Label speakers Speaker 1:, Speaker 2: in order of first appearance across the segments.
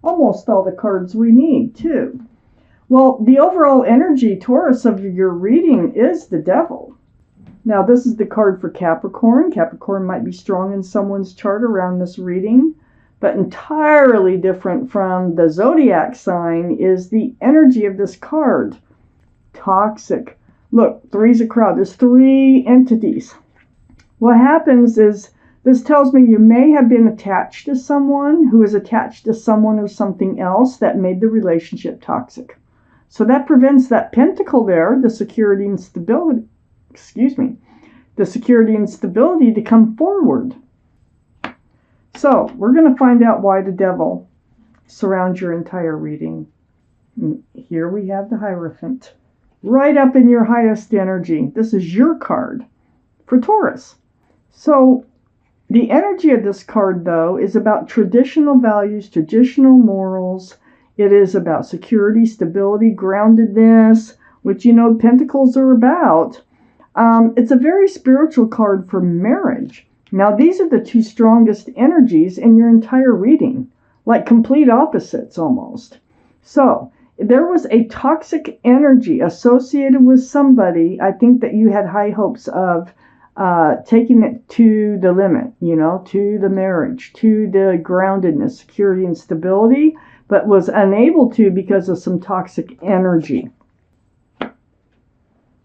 Speaker 1: almost all the cards we need, too. Well, the overall energy, Taurus, of your reading is the Devil. Now, this is the card for Capricorn. Capricorn might be strong in someone's chart around this reading, but entirely different from the zodiac sign is the energy of this card. Toxic. Look, three's a crowd. There's three entities. What happens is, this tells me you may have been attached to someone who is attached to someone or something else that made the relationship toxic. So that prevents that pentacle there, the security and stability, the security and stability to come forward. So we're going to find out why the Devil surrounds your entire reading. And here we have the Hierophant. Right up in your highest energy. This is your card for Taurus. So the energy of this card, though, is about traditional values, traditional morals. It is about security, stability, groundedness, which, you know, pentacles are about. It's a very spiritual card for marriage. Now, these are the two strongest energies in your entire reading, like complete opposites almost. So, there was a toxic energy associated with somebody, I think, that you had high hopes of taking it to the limit, you know, to the marriage, to the groundedness, security, and stability, but was unable to because of some toxic energy.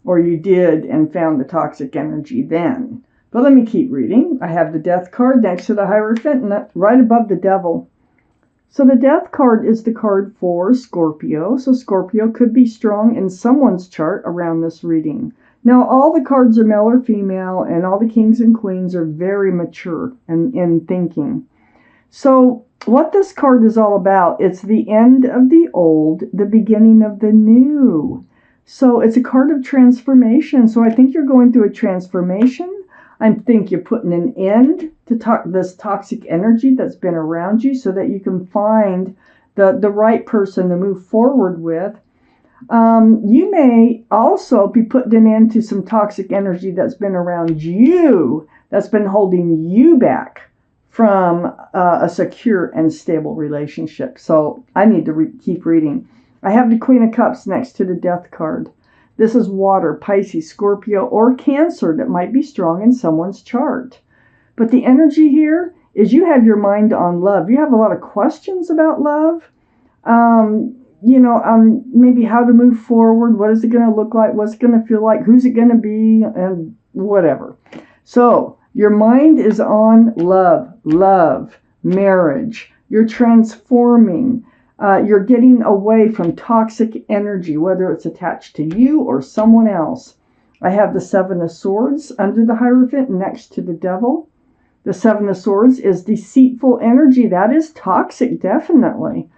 Speaker 1: Or you did and found the toxic energy then. But let me keep reading. I have the Death card next to the Hierophant and right above the Devil. So the Death card is the card for Scorpio. So Scorpio could be strong in someone's chart around this reading. Now, all the cards are male or female, and all the kings and queens are very mature in thinking. So what this card is all about, it's the end of the old, the beginning of the new. So it's a card of transformation. So I think you're going through a transformation. I think you're putting an end to this toxic energy that's been around you so that you can find the right person to move forward with. You may also be putting an end to some toxic energy that's been around you, that's been holding you back from a secure and stable relationship. So I need to keep reading. I have the Queen of Cups next to the Death card. This is water, Pisces, Scorpio, or Cancer that might be strong in someone's chart. But the energy here is you have your mind on love. You have a lot of questions about love. Maybe how to move forward. What is it going to look like? What's it going to feel like? Who's it going to be? And whatever. So your mind is on love, marriage. You're transforming. You're getting away from toxic energy, whether it's attached to you or someone else. I have the Seven of Swords under the Hierophant next to the Devil. The Seven of Swords is deceitful energy. That is toxic, definitely.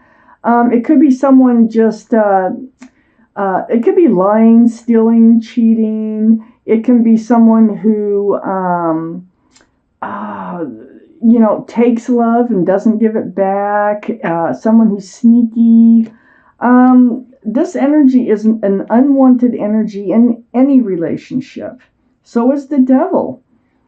Speaker 1: It could be someone just, it could be lying, stealing, cheating. It can be someone who, takes love and doesn't give it back. Someone who's sneaky. This energy is an unwanted energy in any relationship. So is the Devil.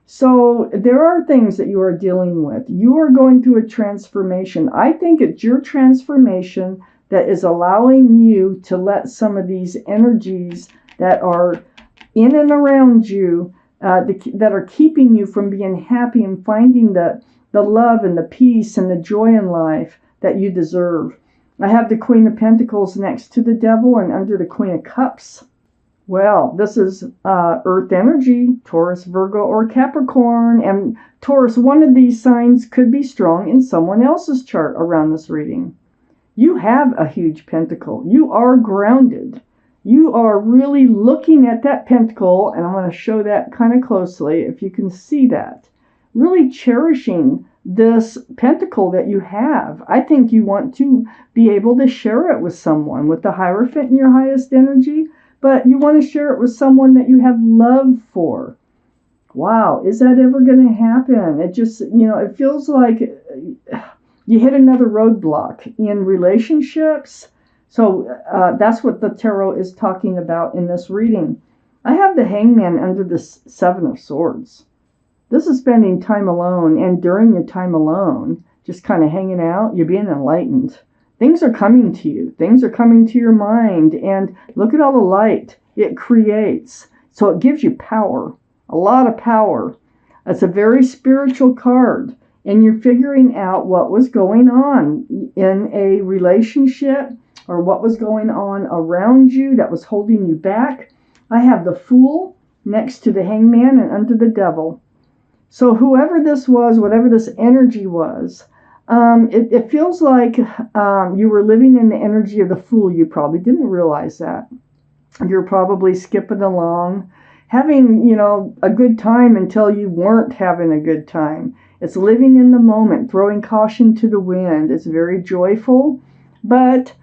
Speaker 1: So there are things that you are dealing with. You are going through a transformation. I think it's your transformation that is allowing you to let some of these energies that are in and around you, that are keeping you from being happy and finding the love and the peace and the joy in life that you deserve. I have the Queen of Pentacles next to the Devil and under the Queen of Cups. Well, this is Earth energy, Taurus, Virgo, or Capricorn. And Taurus, one of these signs could be strong in someone else's chart around this reading. You have a huge pentacle. You are grounded. You are really looking at that pentacle, and I'm going to show that kind of closely if you can see that. Really cherishing this pentacle that you have. I think you want to be able to share it with someone with the Hierophant in your highest energy. But you want to share it with someone that you have love for. Wow, is that ever going to happen? It just, it feels like you hit another roadblock in relationships. So that's what the tarot is talking about in this reading. I have the Hangman under the Seven of Swords. This is spending time alone, and during your time alone, just kind of hanging out, you're being enlightened. Things are coming to you. Things are coming to your mind. And look at all the light it creates. So it gives you power, a lot of power. It's a very spiritual card. And you're figuring out what was going on in a relationship or what was going on around you that was holding you back. I have the Fool next to the Hangman and under the Devil. So whoever this was, whatever this energy was, it feels like you were living in the energy of the Fool. You probably didn't realize that. You're probably skipping along, having, a good time until you weren't having a good time. It's living in the moment, throwing caution to the wind. It's very joyful, but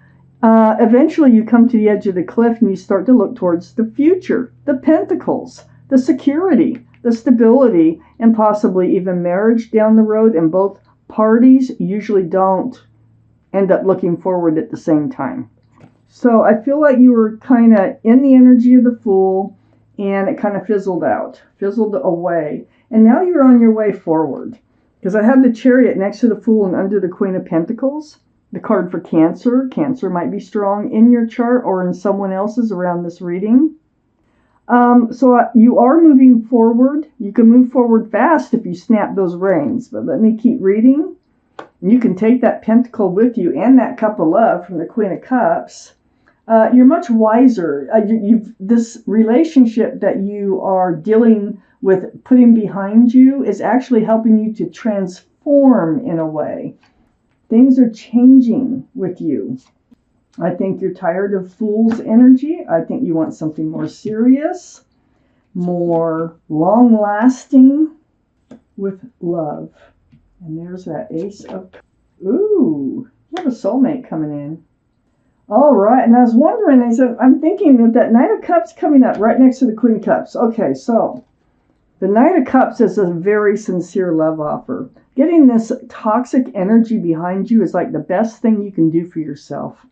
Speaker 1: eventually you come to the edge of the cliff and you start to look towards the future, the pentacles, the security, the stability, and possibly even marriage down the road. And both parties usually don't end up looking forward at the same time. So I feel like you were kind of in the energy of the Fool, and it kind of fizzled out, fizzled away. And now you're on your way forward. Because I have the Chariot next to the Fool and under the Queen of Pentacles. The card for Cancer. Cancer might be strong in your chart or in someone else's around this reading. So you are moving forward. You can move forward fast if you snap those reins. But let me keep reading. And you can take that Pentacle with you and that Cup of Love from the Queen of Cups. You're much wiser. This relationship that you are dealing with, putting behind you, is actually helping you to transform in a way. Things are changing with you. I think you're tired of Fool's energy. I think you want something more serious, more long-lasting with love. And there's that Ace of... Ooh, you have a soulmate coming in. All right, and I was wondering, I'm thinking that that Knight of Cups coming up right next to the Queen of Cups. Okay, so the Knight of Cups is a very sincere love offer. Getting this toxic energy behind you is like the best thing you can do for yourself.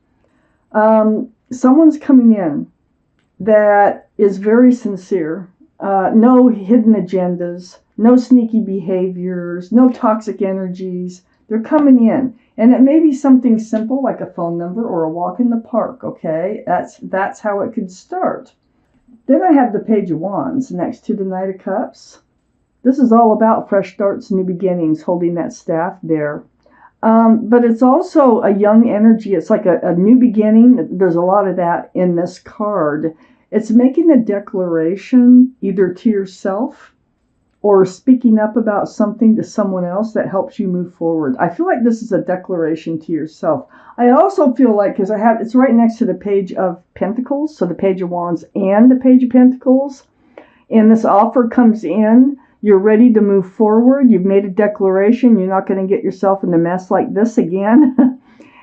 Speaker 1: Someone's coming in that is very sincere. No hidden agendas, no sneaky behaviors, no toxic energies. They're coming in. And it may be something simple like a phone number or a walk in the park, okay? That's how it could start. Then I have the Page of Wands next to the Knight of Cups. This is all about fresh starts, new beginnings, holding that staff there. But it's also a young energy. It's like a new beginning. There's a lot of that in this card. It's making a declaration either to yourself or speaking up about something to someone else that helps you move forward. I feel like this is a declaration to yourself. I also feel like, because it's right next to the Page of Pentacles, so the Page of Wands and the Page of Pentacles, and this offer comes in, you're ready to move forward, you've made a declaration, you're not going to get yourself in a mess like this again,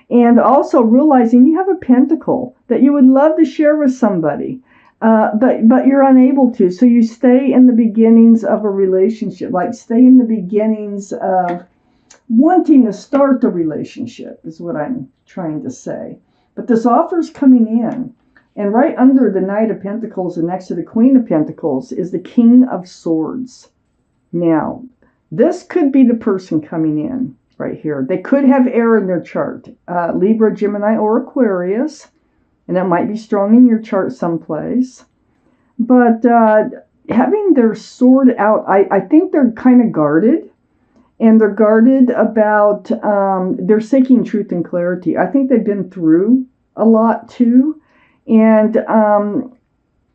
Speaker 1: and also realizing you have a pentacle that you would love to share with somebody. But you're unable to. So you stay in the beginnings of a relationship, like stay in the beginnings of wanting to start the relationship is what I'm trying to say. But this offer's coming in. And right under the Knight of Pentacles and next to the Queen of Pentacles is the King of Swords. Now, this could be the person coming in right here. They could have air in their chart. Libra, Gemini, or Aquarius. And it might be strong in your chart someplace. But having their sword out, I think they're kind of guarded. And they're guarded about, they're seeking truth and clarity. I think they've been through a lot too. And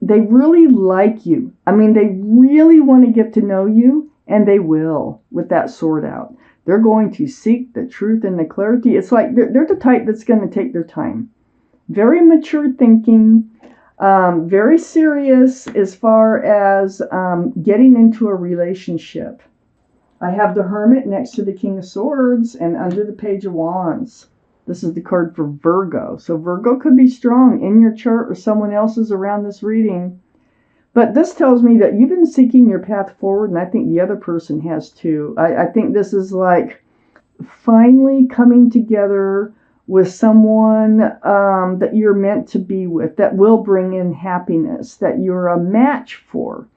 Speaker 1: they really like you. I mean, they really want to get to know you. And they will with that sword out. They're going to seek the truth and the clarity. It's like they're the type that's going to take their time. Very mature thinking, very serious as far as getting into a relationship. I have the Hermit next to the King of Swords and under the Page of Wands. This is the card for Virgo. So Virgo could be strong in your chart or someone else's around this reading. But this tells me that you've been seeking your path forward, and I think the other person has too. I think this is like finally coming together with someone that you're meant to be with, that will bring in happiness, that you're a match for.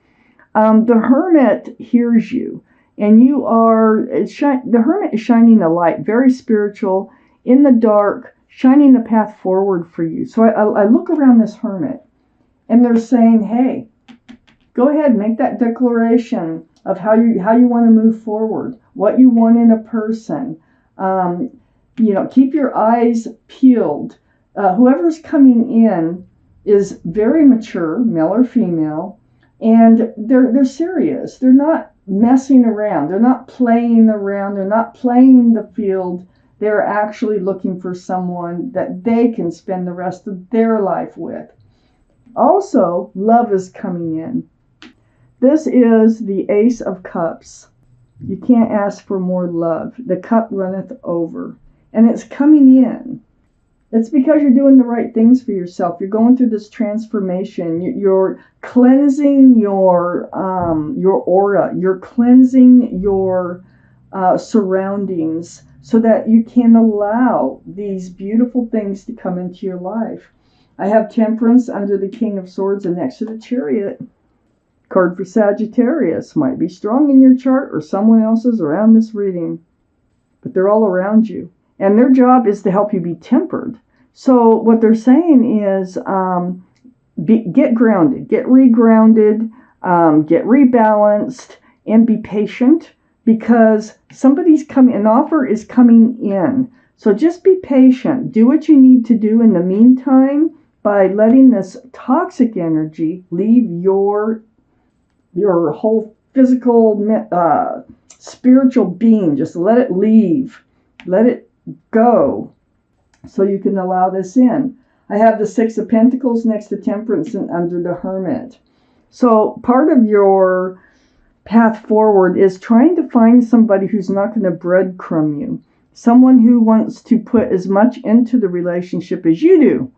Speaker 1: The Hermit hears you, and the Hermit is shining a light, very spiritual, in the dark, shining the path forward for you. So I look around this hermit, and they're saying, hey, go ahead, make that declaration of how you want to move forward, what you want in a person. Keep your eyes peeled. Whoever's coming in is very mature, male or female, and they're serious. They're not messing around. They're not playing around. They're not playing the field. They're actually looking for someone that they can spend the rest of their life with. Also, love is coming in. This is the Ace of Cups. You can't ask for more love. The cup runneth over. And it's coming in. It's because you're doing the right things for yourself. You're going through this transformation. You're cleansing your aura. You're cleansing your surroundings so that you can allow these beautiful things to come into your life. I have Temperance under the King of Swords and next to the Chariot. Card for Sagittarius. Might be strong in your chart or someone else's around this reading. But they're all around you. And their job is to help you be tempered. So what they're saying is get grounded, get regrounded, get rebalanced, and be patient because an offer is coming in. So just be patient. Do what you need to do in the meantime by letting this toxic energy leave your whole physical, spiritual being. Just let it leave. Let it go so you can allow this in. I have the Six of Pentacles next to Temperance and under the Hermit. So part of your path forward is trying to find somebody who's not going to breadcrumb you. Someone who wants to put as much into the relationship as you do.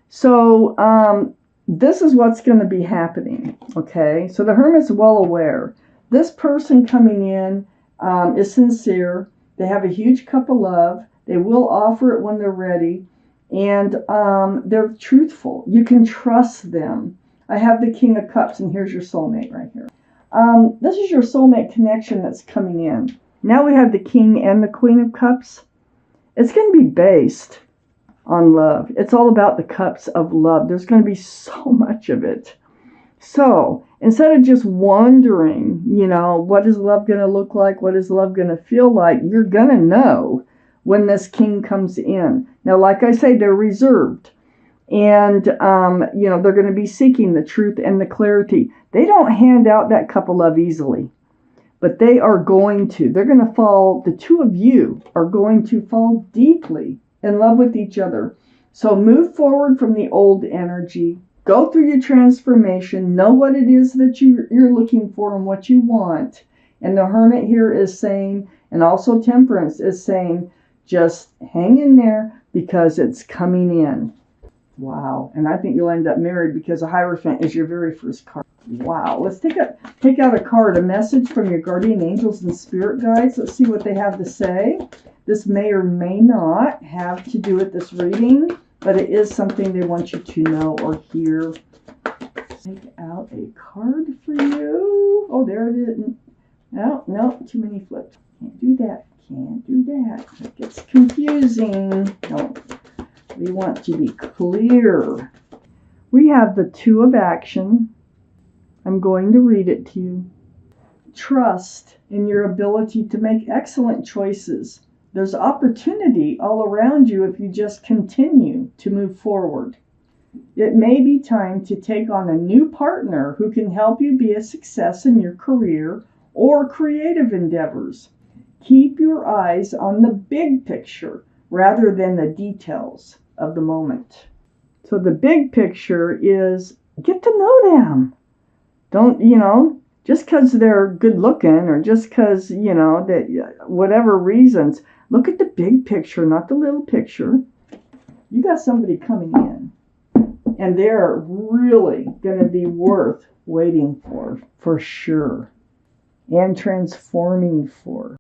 Speaker 1: So this is what's going to be happening. Okay, so the Hermit's well aware. This person coming in is sincere. They have a huge cup of love. They will offer it when they're ready. And they're truthful. You can trust them. I have the King of Cups, and here's your soulmate right here. This is your soulmate connection that's coming in. Now we have the King and the Queen of Cups. It's going to be based on love. It's all about the cups of love. There's going to be so much of it. So instead of just wondering, what is love going to look like? What is love going to feel like? You're going to know when this king comes in. Now, like I say, they're reserved. And, they're going to be seeking the truth and the clarity. They don't hand out that cup of love easily. But they are going to. They're going to fall, the two of you are going to fall deeply in love with each other. So move forward from the old energy. Go through your transformation. Know what it is that you're looking for and what you want. And the Hermit here is saying, and also Temperance is saying, just hang in there because it's coming in. Wow. And I think you'll end up married because a Hierophant is your very first card. Wow. Let's take out a card, a message from your guardian angels and spirit guides. Let's see what they have to say. This may or may not have to do with this reading, but it is something they want you to know or hear. Take out a card for you. Oh, there it is. No, too many flips. Can't do that. Can't do that. It gets confusing. No, we want to be clear. We have the Two of Action. I'm going to read it to you. Trust in your ability to make excellent choices. There's opportunity all around you if you just continue to move forward. It may be time to take on a new partner who can help you be a success in your career or creative endeavors. Keep your eyes on the big picture rather than the details of the moment. So the big picture is get to know them. Don't, just because they're good looking or just because, that whatever reasons, look at the big picture, not the little picture. You got somebody coming in and they're really going to be worth waiting for sure, and transforming for.